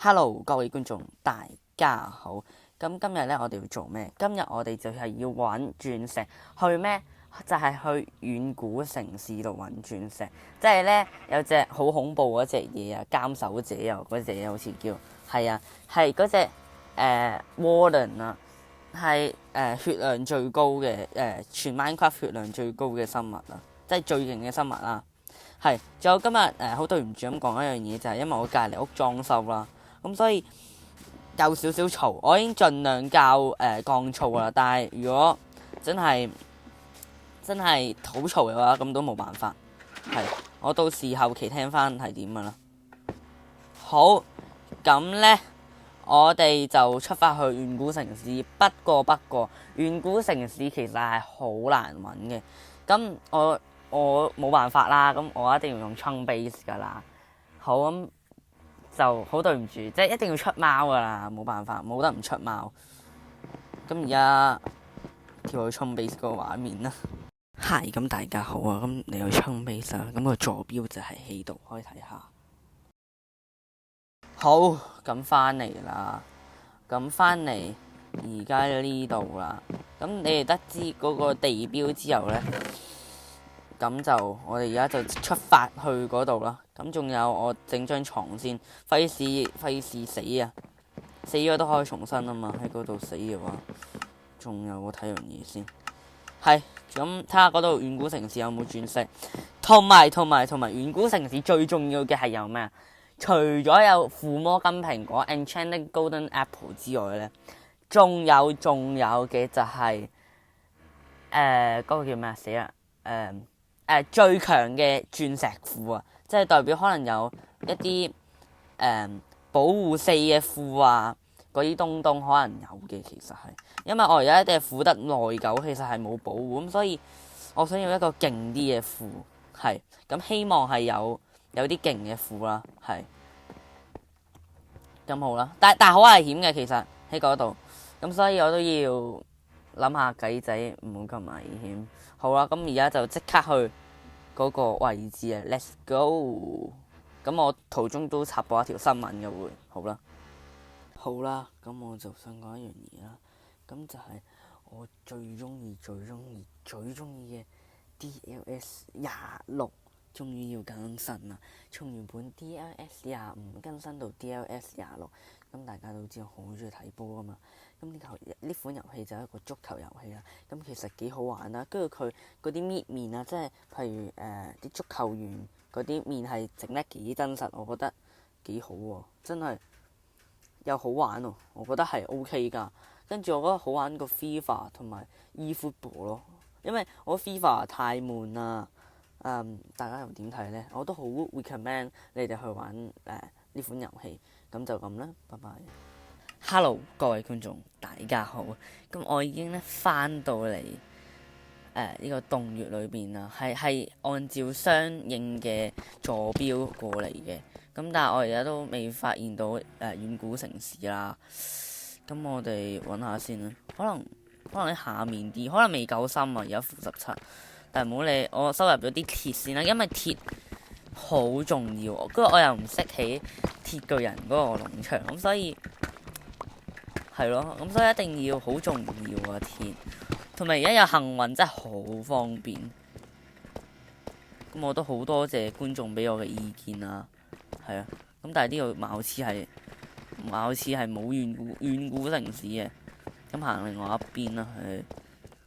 Hello，各位觀眾，大家好。咁今日咧，我哋要做咩？今日我哋就係要揾鑽石，去咩？就係去遠古城市度揾鑽石。即係咧，有隻好恐怖嗰隻嘢啊，監守者啊，嗰隻嘢好似叫係啊，係嗰隻Warden 啊，係血量最高嘅全 Minecraft 血量最高嘅生物啊，即係最勁嘅生物啦。係，仲有今日好對唔住咁講一樣嘢，就係因為我隔離屋裝修啦，咁所以有少少嘈，我已經盡量降噪啦。但係如果真係好嘈嘅話，咁都冇辦法。係，我到時後期聽翻係點㗎啦。好，咁呢，我哋就出發去遠古城市。不過，遠古城市其實係好難揾嘅。咁我冇辦法啦，咁我一定要用 Chunk Base 噶啦。好，咁就好對唔住，即係一定要出貓噶啦，冇辦法，冇得唔出貓。咁而家跳去 Chunk Base 個畫面啦。係，咁大家好啊，咁你去 Chunk Base 啦，咁個坐標就係喺度，可以睇下。好，咁翻嚟啦，咁翻嚟而家呢度啦。咁你哋得知嗰個地標之後呢，咁就我哋而家就出發去嗰度啦。咁仲有我整張床先，費事死啊！死咗都可以重生啊嘛。喺嗰度死嘅話，仲有我睇樣嘢先。係咁睇下嗰度遠古城市有冇鑽石，同埋遠古城市最重要嘅係有咩啊？除咗有附魔金蘋果 Enchanted Golden Apple 之外呢，仲有嘅就係嗰個叫咩啊？死啦！最強嘅鑽石庫啊，即係代表可能有一啲保護4嘅庫啊，嗰啲東可能有嘅。其實係因為我而家一隻庫得耐久，其實係冇保護，咁所以我想要一個勁啲嘅庫，係咁希望係有啲勁嘅庫啦，係咁好啦。但係好危險嘅，其實喺嗰度，咁所以我都要諗下計仔，唔好咁危險。好啦，咁而家就即刻去嗰個位置啊 ！Let's go！ 咁我途中都插播一條新聞嘅會，好啦，咁我就想講一樣嘢啦。咁就係我最中意嘅 DLS26，終於要更新啦！從原本 DLS25 更新到 DLS26，咁大家都知我好中意睇波噶嘛。咁呢款遊戲就係一個足球遊戲啦。咁其實幾好玩啦。跟住佢嗰啲搣面啊，即係譬如啲足球員嗰啲面係整得幾真實，我覺得幾好喎，真係又好玩喎。我覺得係 OK 㗎。跟住我覺得好玩過 FIFA 同埋 eFootball 咯，因為我覺得 FIFA 太悶啦。大家又點睇呢？我都好 recommend 你哋去玩呢款遊戲。咁就咁啦，拜拜。Hello， 各位觀眾，大家好。咁我已經咧翻到嚟呢個洞穴裏邊啦，係按照相應嘅坐標過嚟嘅。咁但係我而家都未發現到遠古城市啦。咁我哋揾下先啦。可能喺下面啲，可能未夠深啊。而家-17，但係唔好理，我收入咗啲鐵先啦，因為鐵好重要。跟住我又唔識起鐵巨人嗰個農場，咁所以係咯，咁所以一定要好重要啊鐵。同埋而家有幸運真係好方便。咁我都好多謝觀眾俾我嘅意見啦。係啊，咁但係呢度貌似係冇遠古城市嘅。咁行另外一邊啦，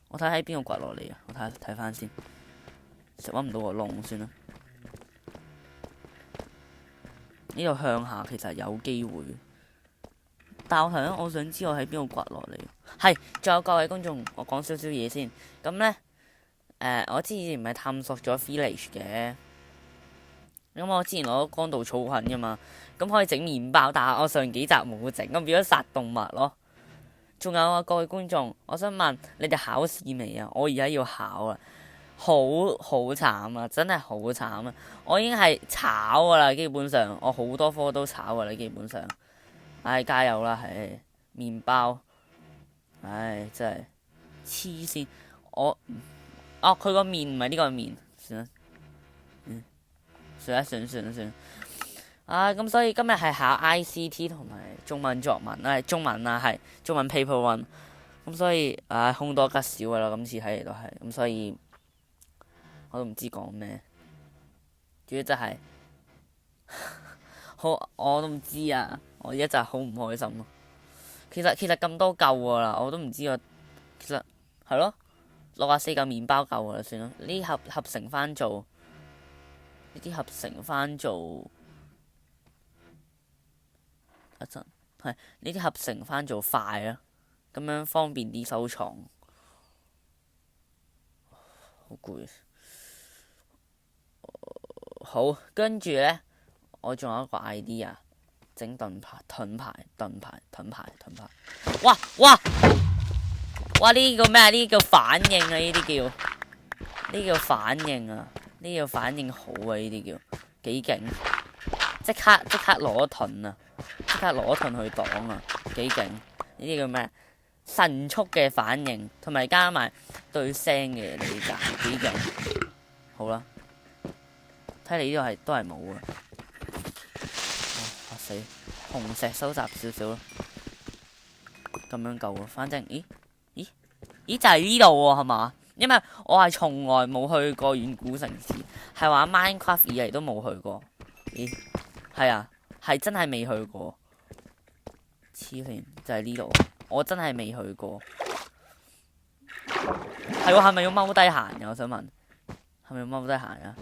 我睇喺邊個掘落嚟啊？我睇翻先，實揾唔到個窿算啦。呢度向下其實有機會，但我想知我喺邊度掘落嚟。係，仲有各位觀眾，我講少少嘢先。咁呢，我之前唔係探索咗 village 嘅，咁我之前攞乾稻草菌噶嘛，咁可以整麵包，但係我上幾集冇整，咁變咗殺動物咯。仲有啊，各位觀眾，我想問你哋考試未啊？我而家要考啊，好慘啊，真係好慘啊！我已經係炒噶啦，基本上我好多科都炒噶啦，基本上。唉，加油啦，係麵包。唉，真係黐線。佢個面唔係呢個面，算啦，算啦。咁所以今日係考 ICT 同埋中文作文中文係中文 paper one。咁所以凶多吉少噶啦，今次睇嚟都係。咁所以我都唔知講咩，主要真係好，我都唔知啊。我而家就係好唔開心咯。其實咁多夠噶啦，我都唔知我其實係咯，64嚿麵包夠噶啦，算啦。呢合成翻做呢啲合成翻做一陣係呢啲合成翻做快啦，咁樣方便啲收藏。好攰。好，跟住呢，我仲有一個 idea， 整盾牌。哇！呢個咩啊？呢叫反應啊！呢啲叫反應啊！呢叫反應好啊！呢啲叫幾勁，即刻攞盾啊！即刻攞盾去擋啊！幾勁！呢啲叫咩？神速嘅反應，同埋加埋對聲嘅理解，幾勁！好啦，睇嚟呢度都係冇啊！嚇死！紅石收集少少咯，咁樣夠啊！反正咦就係呢度喎，係嘛？因為我係從來冇去過遠古城市，係話 Minecraft 以嚟都冇去過。咦？係啊，係真係未去過。黐線，就係呢度，我真係未去過。係喎，係咪要踎低行㗎？我想問，係咪要踎低行啊？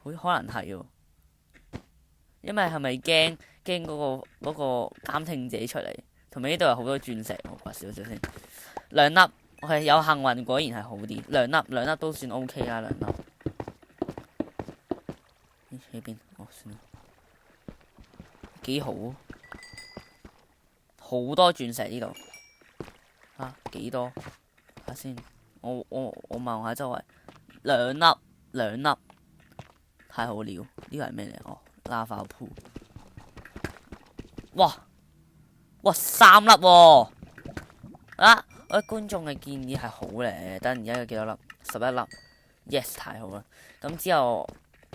好可能係喎，因為係咪驚嗰個監聽者出嚟？同埋呢度有好多鑽石，我刮少少先。兩粒。OK， 有幸運果然係好啲，兩粒都算 OK 啦，兩粒。呢邊算啦，幾好，好多鑽石呢度。幾多？睇下先，我望下周圍，兩粒，太好了。呢個係咩嚟？lava pool。哇，3粒喎！我觀眾嘅建議係好咧，等而家有幾多粒？11粒 ，yes， 太好啦！咁之後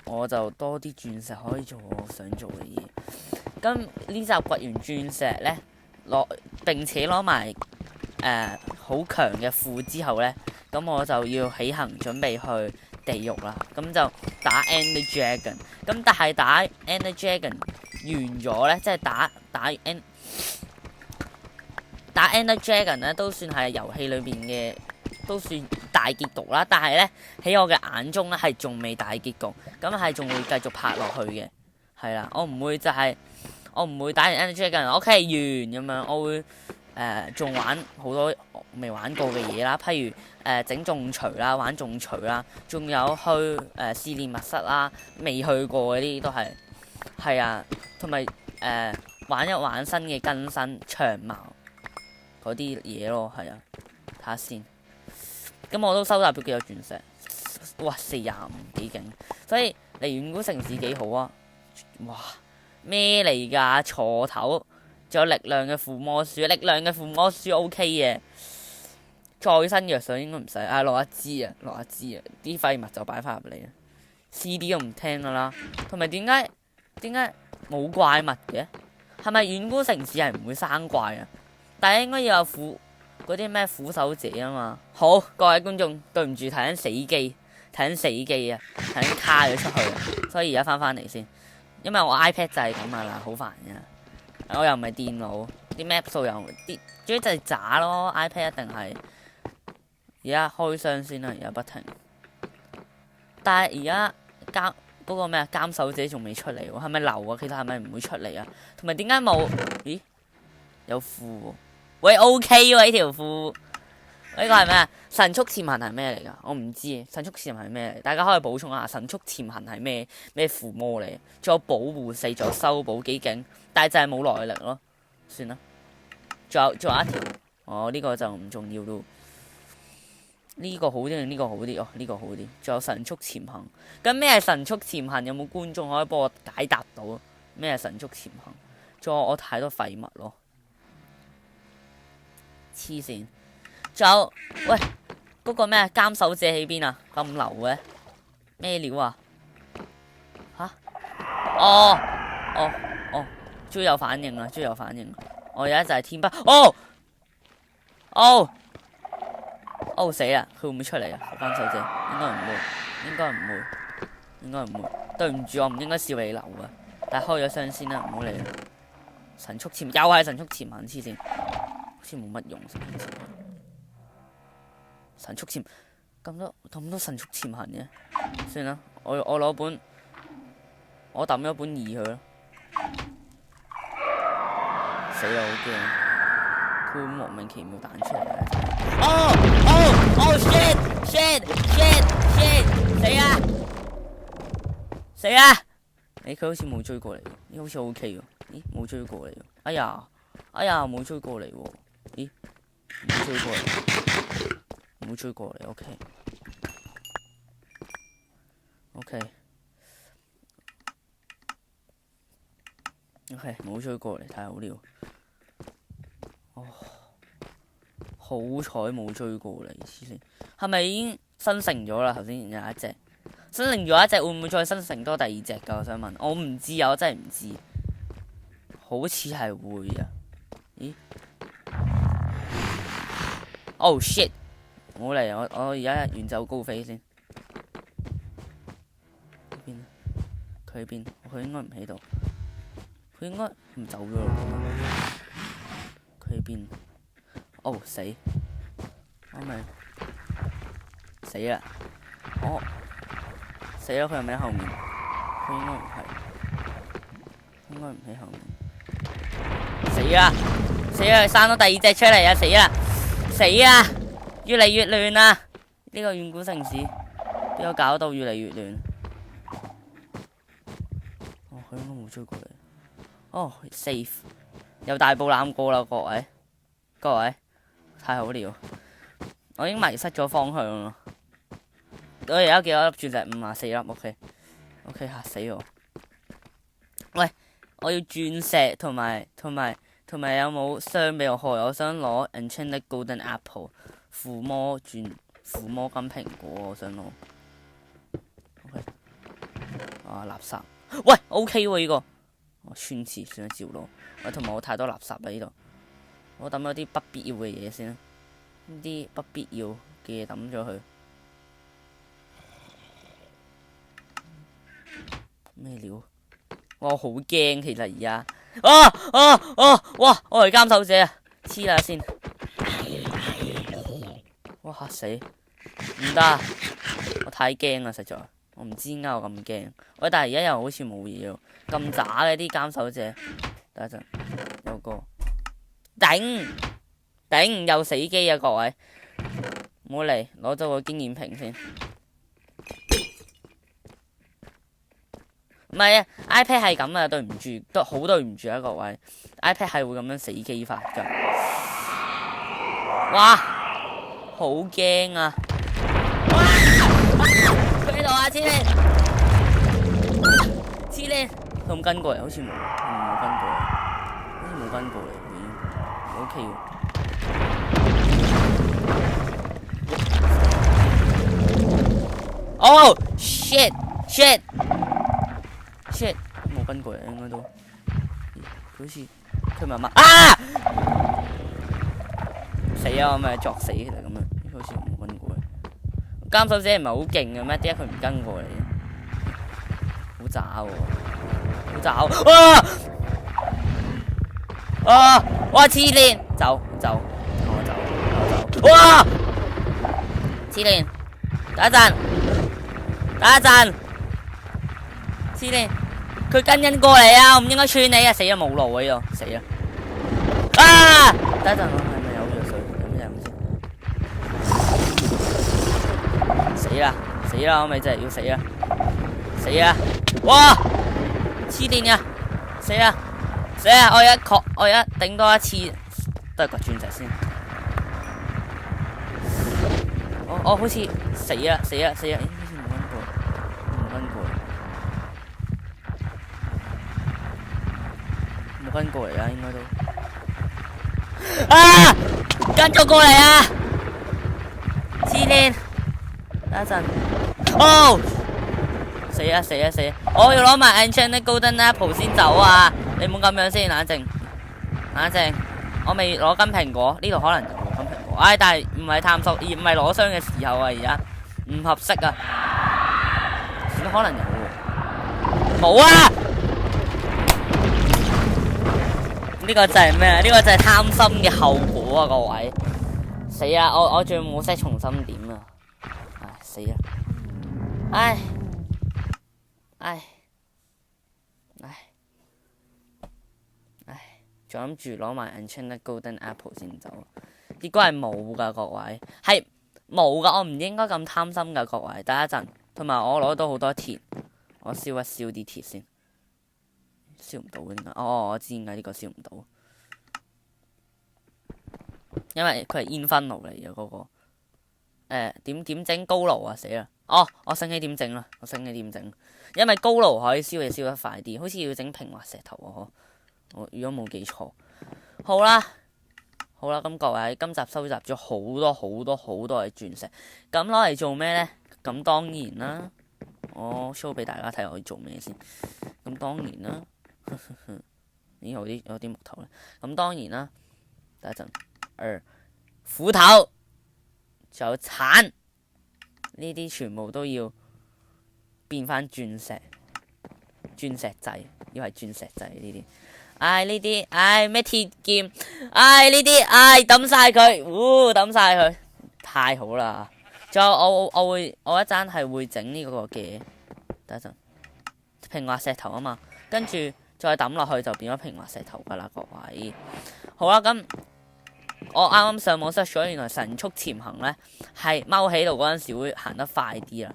我就多啲鑽石可以做我想做嘅嘢。咁呢集掘完鑽石呢，並且攞埋好強嘅庫之後呢，咁我就要起行準備去地獄啦。咁就打 Ender Dragon。咁但係打 Ender Dragon 完咗呢，即係打 Ender Dragon 咧，都算係遊戲裏邊嘅，都算大結局啦。但係呢，喺我嘅眼中呢，係仲未大結局，咁係仲會繼續拍落去嘅。係啦，我唔會打完 Ender Dragon OK 完咁樣，我會仲玩好多未玩過嘅嘢啦，譬如整種錘啦，玩種錘啦，仲有去試煉密室啦，未去過嗰啲都係啊，同埋玩一玩新嘅更新長矛嗰啲嘢咯，係啊，睇下先。咁我都收集咗幾多鑽石，哇，425幾勁，所以嚟遠古城市幾好啊！哇，咩嚟㗎？鋤頭，仲有力量嘅附魔書，力量嘅附魔書 OK 嘅。再生藥水應該唔使，落一支啊，啲廢物就擺翻入嚟啊。CD 都唔聽㗎啦，同埋點解冇怪物嘅？係咪遠古城市係唔會生怪啊？但係應該要有嗰啲咩苦手者啊嘛。好，各位觀眾，對唔住，睇緊死機啊，睇緊卡咗出去啊，所以而家翻嚟先。因為我 iPad 就係咁啊啦，好煩嘅。我又唔係電腦，啲 map 數又啲，主要就係渣咯。iPad 一定係。而家開箱先啦，而家不停。但係而家嗰個咩監守者仲未出嚟喎，係咪流啊？其實係咪唔會出嚟啊？同埋點解冇？咦，有褲喎？喂 ，OK 喎呢條褲。呢個係咩？神速潛行係咩嚟㗎？我唔知。神速潛行係咩嚟？大家可以補充下神速潛行係咩附魔嚟？仲有保護4，仲有修補幾勁，但係就係冇耐力咯。算啦。仲有一條。呢個就唔重要咯。呢個好啲定呢個好啲？呢個好啲。仲有神速潛行。咁咩係神速潛行？有冇觀眾可以幫我解答到？咩係神速潛行？仲有我太多廢物咯。黐線。仲有，喂，嗰個咩監守者喺邊啊？咁流嘅咩料啊？哦哦，終於有反應啦，終於有反應。我而家就係天不，哦哦哦死啦！佢會唔會出嚟啊？監守姐應該唔會，應該唔會，應該唔會。對唔住，我唔應該笑你流啊！但係開咗箱先啦，唔好理啦。神速潛又係神速潛行黐線，好似冇乜用神速潛咁多神速潛行嘅，算啦，我攞本，我抌咗本2佢咯。死啦！好驚，佢會莫名其妙彈出嚟啊！哦 shit！ 死啊！死啊！佢好似冇追過嚟喎，咦好似 OK 喎，咦冇追過嚟喎，哎呀冇追過嚟喎，咦冇追過嚟，冇追過嚟 ，OK 冇追過嚟，太好了，哦好彩冇追過嚟，黐線，係咪已經生成咗啦？頭先有一隻。生成咗一隻，會唔會再生成多第2隻㗎？我想問，我唔知啊，我真係唔知，好似係會啊。咦？Oh shit！ 我嚟，我而家遠走高飛先。邊？佢喺邊？佢應該唔喺度，佢應該唔走咗啦。佢喺邊？哦死！我咪死啦！死啦！佢係咪喺後面？佢應該唔係，應該唔喺後面。死啦！佢生咗第2隻出嚟啊！死啦！越嚟越亂啊！呢個遠古城市俾我搞到越嚟越亂。哦，佢應該冇追過嚟。哦 ，safe， 有大步攬過啦，各位，太好了！我已經迷失咗方向啦。我而家幾多粒鑽石？54粒 ，OK， 嚇死我！喂，我要鑽石同埋有冇箱俾我開？我想攞 Enchanted Golden Apple 附魔金蘋果，我想攞。OK， 啊垃圾！喂 ，OK 喎呢個，我穿刺算咗照攞。喂，同埋我太多垃圾喺呢度，我抌咗啲不必要嘅嘢先啦，啲不必要嘅嘢抌咗佢。咩料？哇！我好驚，其實而家哇！我係監守者啊！黐下先，哇嚇死！唔得，我太驚啦，實在我唔知點解我咁驚。喂，但係而家又好似冇嘢喎，咁渣嘅啲監守者。等一陣，有個頂又死機啊！各位，唔好嚟，攞咗個經驗瓶先。唔係啊 ，iPad 係咁啊，對唔住，好對唔住啊，各位 ，iPad 係會咁樣死機法㗎。哇，好驚啊！佢喺度啊，黐線！佢冇跟過嚟，好似冇跟過嚟，好似冇跟過嚟，已經 OK 喎。哦 shit！ 冇跟過嚟，應該都，好似佢慢慢啊！死啊！我咪作死其實咁樣，好似冇跟過嚟。監守者唔係好勁嘅咩？點解佢唔跟過嚟？好渣喎！好渣哇！黐線，走！哇！黐線，等一陣，黐線。佢跟緊過嚟啊！我唔應該串你啊！死啦，冇路喎呢度，死啦！啊！等一陣，我係咪有藥水？死啦！我咪真係要死啦！哇！黐電啊！死啦！我而家頂多一次，都係掘鑽石先。我好似死啦！好似冇跟過嚟啦，應該都啊！跟咗過嚟啊！黐線，等一陣，哦，死啊死啊死啊！我要攞埋 Enchanted Golden Apple 先走啊！你唔好咁樣先，冷靜冷靜。我未攞金蘋果，呢度可能有金蘋果。唉，但係唔係探索，而唔係攞箱嘅時候啊！而家唔合適啊！可能有喎，冇啊！呢個就係咩？呢個就係貪心嘅後果啊！各位，死啊！我仲冇識重新點啊！唉，死啊！唉唉唉唉，仲諗住攞埋 Enchanted Golden Apple 先走，結果係冇噶，各位係冇噶，我唔應該咁貪心噶，各位。等一陣，同埋我攞到好多鐵，我燒一燒啲鐵先，燒唔到嘅點解？哦，我知點解呢個燒唔到，因為佢係煙熏爐嚟嘅嗰個。點整高爐啊？死啦！哦，我醒起點整啦，因為高爐可以燒嘢燒得快啲，好似要整平滑石頭啊！我如果冇記錯，好啦，咁各位今集收集咗好多嘅鑽石，咁攞嚟做咩呢？咁當然啦，我 show 俾大家睇我要做咩先。咁當然啦，咦有啲木頭咧。咁當然啦，等一陣，斧頭。仲有鏟，呢啲全部都要變翻鑽石仔，要係鑽石仔呢啲。呢啲，咩鐵劍，呢啲，抌晒佢，抌晒佢，太好啦！仲有我一陣係會整呢個嘅，等一陣平滑石頭啊嘛，跟住再抌落去就變咗平滑石頭噶啦，各位。好啦，咁。我啱啱上網 search 咗，原來神速潛行呢係踎喺度嗰陣時會行得快啲啦。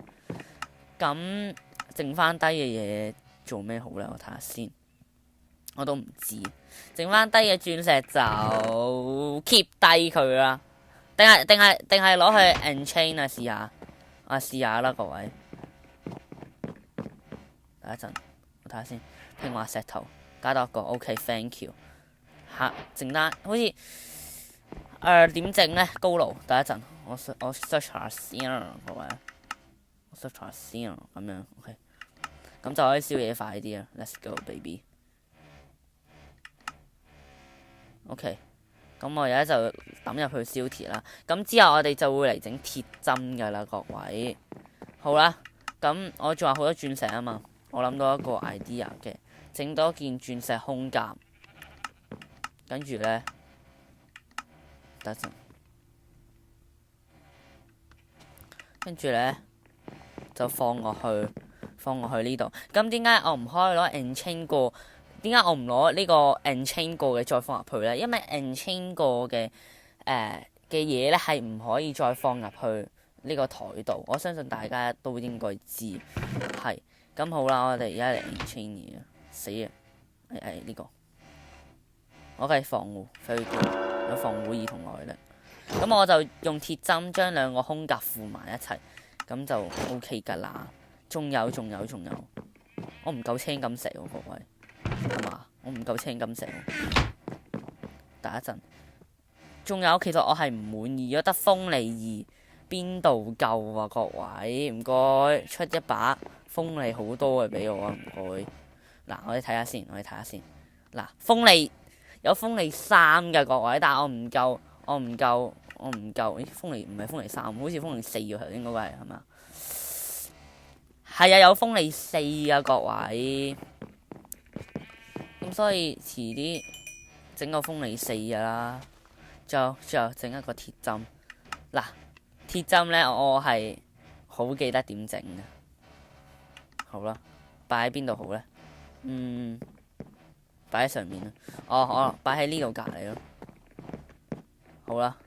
咁剩翻低嘅嘢做咩好呢？我睇下先，我都唔知。剩翻低嘅鑽石就 keep 低佢啦，定係攞去 enchain 啊？試下啦，各位。等一陣，我睇下先。平滑石頭加多一個 ，OK，thank you。剩單好似。點整呢？高爐，等一陣，我 search 下先，各位，我 search 下先，咁樣 OK，咁就可以燒嘢快啲啊 ！Let's go baby。OK，咁我而家就抌入去燒鐵啦。咁之後我哋就會嚟整鐵針噶啦，各位。好啦，咁我仲有好多鑽石啊嘛，我諗到一個 idea 嘅，整多件鑽石胸甲，跟住呢。等陣，跟住呢，就放落去呢度。咁點解我唔可以攞 enchain 過？點解我唔攞呢個 enchain 過嘅再放入去呢？因為 enchain 過嘅嘢呢係唔可以再放入去呢個台度。我相信大家都應該知。係咁好啦，我哋而家嚟 enchain 嘢啊！死啊！呢個我計防護飛機。有防護衣同耐力，咁我就用鐵針將兩個胸甲附埋一齊，咁就 OK 噶啦。仲有，我唔夠青金石喎，各位，係嘛？我唔夠青金石喎。等一陣，仲有，其實我係唔滿意，有得鋒利二邊度夠啊？各位，唔該出一把鋒利好多嘅俾我啊！唔該。嗱，我哋睇下先，嗱，鋒利。有鋒利3嘅各位，但係我唔夠。咦，鋒利唔係鋒利3，好似鋒利4喎，頭先嗰個係嘛？係啊，有鋒利4啊，各位。咁所以遲啲整個鋒利4㗎啦。最後整一個鐵針。嗱，鐵針呢，我係好記得點整嘅。好啦，擺喺邊度好呢？擺喺上面啦，我擺喺呢度隔籬咯。好啦，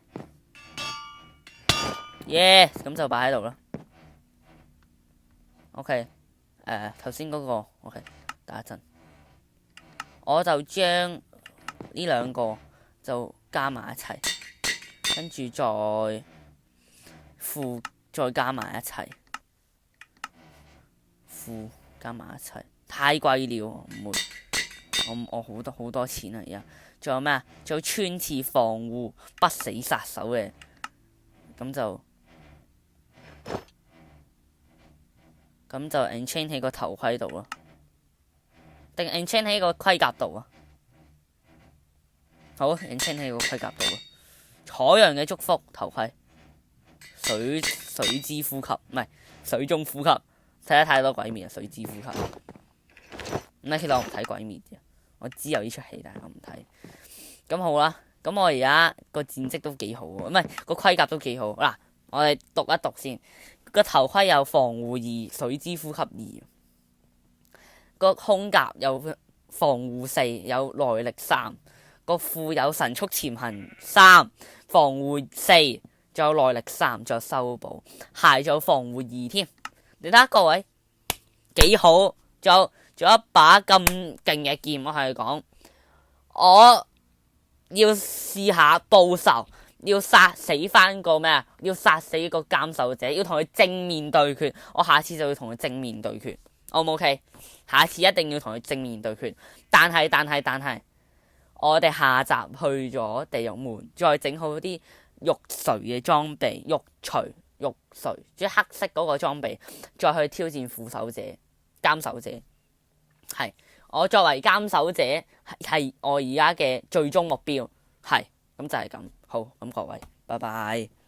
咁就擺喺度啦。OK，頭先嗰個 OK，等一陣，我就將呢兩個就加埋一齊，跟住再加埋一齊，加埋一齊，太貴了，唔會。我好多錢啊！而家仲有咩啊？仲有穿刺防護不死殺手嘅，咁咁就 enchain 喺個頭盔度咯，定 enchain 喺個盔甲度啊？好 enchain 喺個盔甲度啊！海洋嘅祝福頭盔，水之呼吸，唔係水中呼吸，睇得太多鬼滅啊！水之呼吸，咁其實我唔睇鬼滅嘅，我知有呢出戲，但係我唔睇。咁好啦，咁我而家個戰績都幾好喎，唔係個盔甲都幾好嗱。我哋讀一讀先，個頭盔有防護2，水之呼吸2，個胸甲有防護4，有耐力3，個褲有神速潛行3，防護4，仲有耐力3，仲有修補鞋，仲有防護2添。你睇下各位幾好，仲有一把咁勁嘅劍。我係講，我要試下報仇，要殺死翻個咩啊？要殺死個監守者，要同佢正面對決。我下次就要同佢正面對決。O 唔 OK？下次一定要同佢正面對決。但係，我哋下集去咗地獄門，再整好啲肉錘嘅裝備，肉錘，即係黑色嗰個裝備，再去挑戰副守者、監守者。係我作為監守者，係我而家嘅最終目標。係咁就係咁。好，咁各位，拜拜。